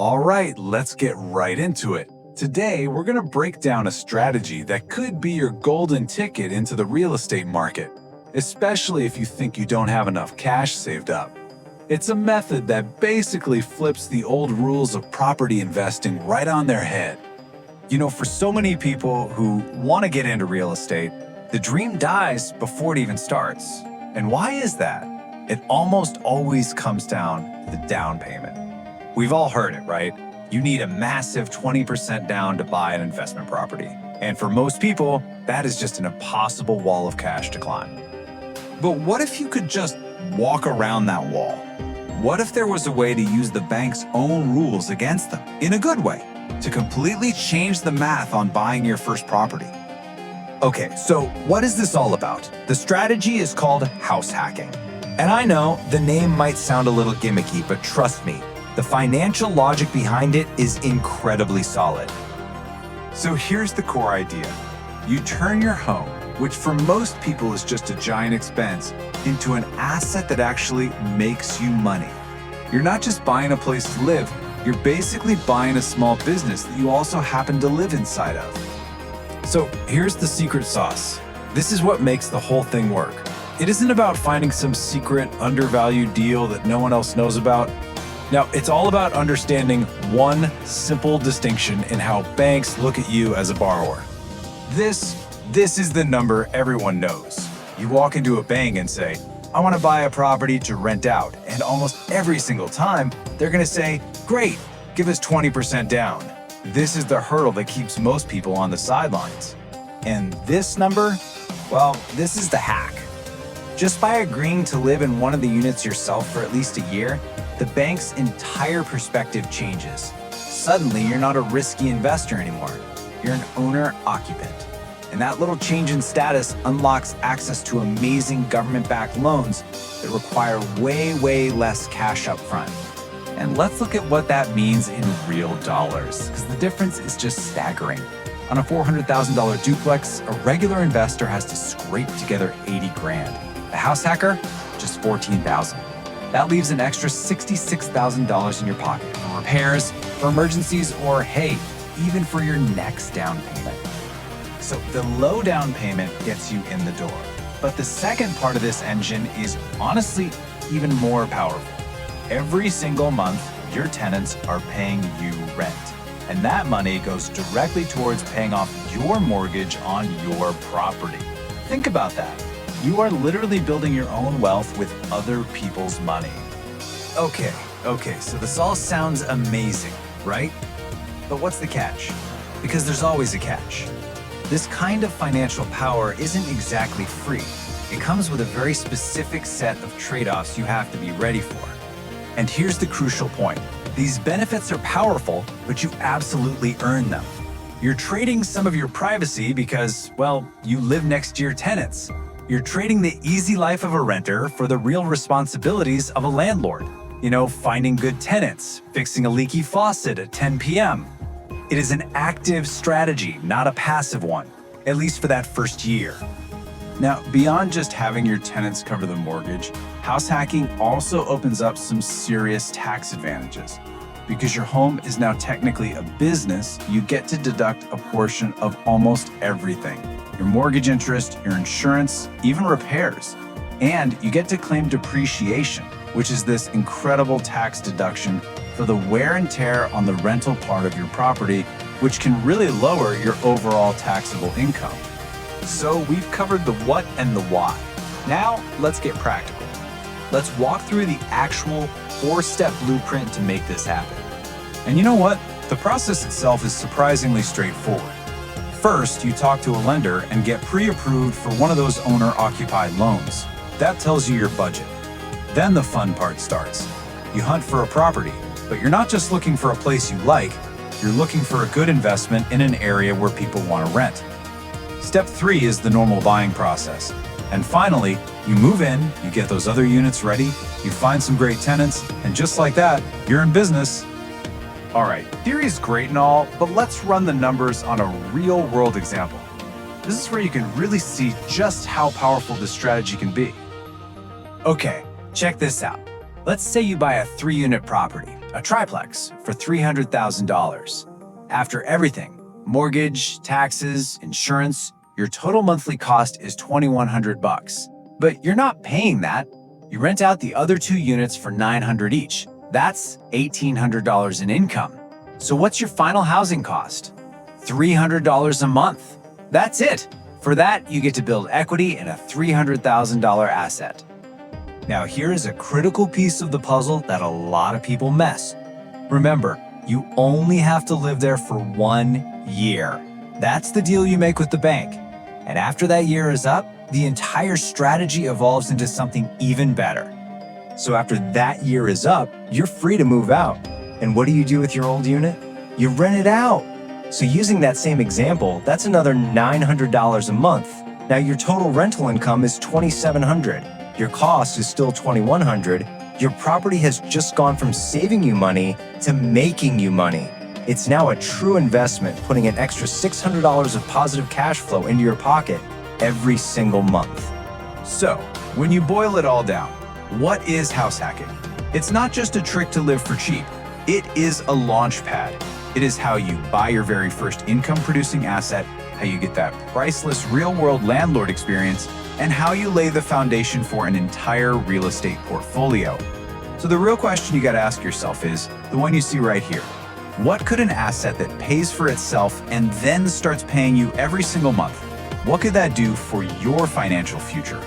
All right, let's get right into it. Today, we're going to break down a strategy that could be your golden ticket into the real estate market, especially if you think you don't have enough cash saved up. It's a method that basically flips the old rules of property investing right on their head. You know, for so many people who want to get into real estate, the dream dies before it even starts. And why is that? It almost always comes down to the down payment. We've all heard it, right? You need a massive 20% down to buy an investment property. And for most people, that is just an impossible wall of cash to climb. But what if you could just walk around that wall? What if there was a way to use the bank's own rules against them, in a good way, to completely change the math on buying your first property? Okay, so what is this all about? The strategy is called house hacking. And I know the name might sound a little gimmicky, but trust me, the financial logic behind it is incredibly solid. So here's the core idea. You turn your home, which for most people is just a giant expense, into an asset that actually makes you money. You're not just buying a place to live, you're basically buying a small business that you also happen to live inside of. So here's the secret sauce. This is what makes the whole thing work. It isn't about finding some secret undervalued deal that no one else knows about. Now, it's all about understanding one simple distinction in how banks look at you as a borrower. This is the number everyone knows. You walk into a bank and say, I want to buy a property to rent out. And almost every single time, they're going to say, great, give us 20% down. This is the hurdle that keeps most people on the sidelines. And this number, well, this is the hack. Just by agreeing to live in one of the units yourself for at least a year, the bank's entire perspective changes. Suddenly, you're not a risky investor anymore. You're an owner-occupant. And that little change in status unlocks access to amazing government-backed loans that require way less cash up front. And let's look at what that means in real dollars, because the difference is just staggering. On a $400,000 duplex, a regular investor has to scrape together 80 grand. A house hacker, just 14,000. That leaves an extra $66,000 in your pocket for repairs, for emergencies, or hey, even for your next down payment. So the low down payment gets you in the door. But the second part of this engine is honestly even more powerful. Every single month, your tenants are paying you rent. And that money goes directly towards paying off your mortgage on your property. Think about that. You are literally building your own wealth with other people's money. Okay, so this all sounds amazing, right? But what's the catch? Because there's always a catch. This kind of financial power isn't exactly free. It comes with a very specific set of trade-offs you have to be ready for. And here's the crucial point. These benefits are powerful, but you absolutely earn them. You're trading some of your privacy because, well, you live next to your tenants. You're trading the easy life of a renter for the real responsibilities of a landlord. You know, finding good tenants, fixing a leaky faucet at 10 p.m. It is an active strategy, not a passive one, at least for that first year. Now, beyond just having your tenants cover the mortgage, house hacking also opens up some serious tax advantages. Because your home is now technically a business, you get to deduct a portion of almost everything. Your mortgage interest, your insurance, even repairs. And you get to claim depreciation, which is this incredible tax deduction for the wear and tear on the rental part of your property, which can really lower your overall taxable income. So we've covered the what and the why. Now, let's get practical. Let's walk through the actual 4-step blueprint to make this happen. And you know what? The process itself is surprisingly straightforward. First, you talk to a lender and get pre-approved for one of those owner-occupied loans. That tells you your budget. Then the fun part starts. You hunt for a property, but you're not just looking for a place you like, you're looking for a good investment in an area where people want to rent. Step 3 is the normal buying process. And finally, you move in, you get those other units ready, you find some great tenants, and just like that, you're in business. All right, theory is great and all, but let's run the numbers on a real-world example. This is where you can really see just how powerful this strategy can be. Okay, check this out. Let's say you buy a 3-unit property. a triplex for $300,000. After everything, mortgage, taxes, insurance, your total monthly cost is $2,100. But you're not paying that. You rent out the other 2 units for $900 each. That's $1,800 in income. So what's your final housing cost? $300 a month. That's it. For that, you get to build equity in a $300,000 asset. Now, here is a critical piece of the puzzle that a lot of people miss. Remember, you only have to live there for 1 year. That's the deal you make with the bank. And after that year is up, the entire strategy evolves into something even better. So after that year is up, you're free to move out. And what do you do with your old unit? You rent it out. So using that same example, that's another $900 a month. Now your total rental income is $2,700. Your cost is still $2,100. Your property has just gone from saving you money to making you money. It's now a true investment, putting an extra $600 of positive cash flow into your pocket every single month. So, when you boil it all down, what is house hacking? It's not just a trick to live for cheap. It is a launch pad. It is how you buy your very first income-producing asset, how you get that priceless real-world landlord experience, and how you lay the foundation for an entire real estate portfolio. So the real question you got to ask yourself is the one you see right here. What could an asset that pays for itself and then starts paying you every single month, what could that do for your financial future?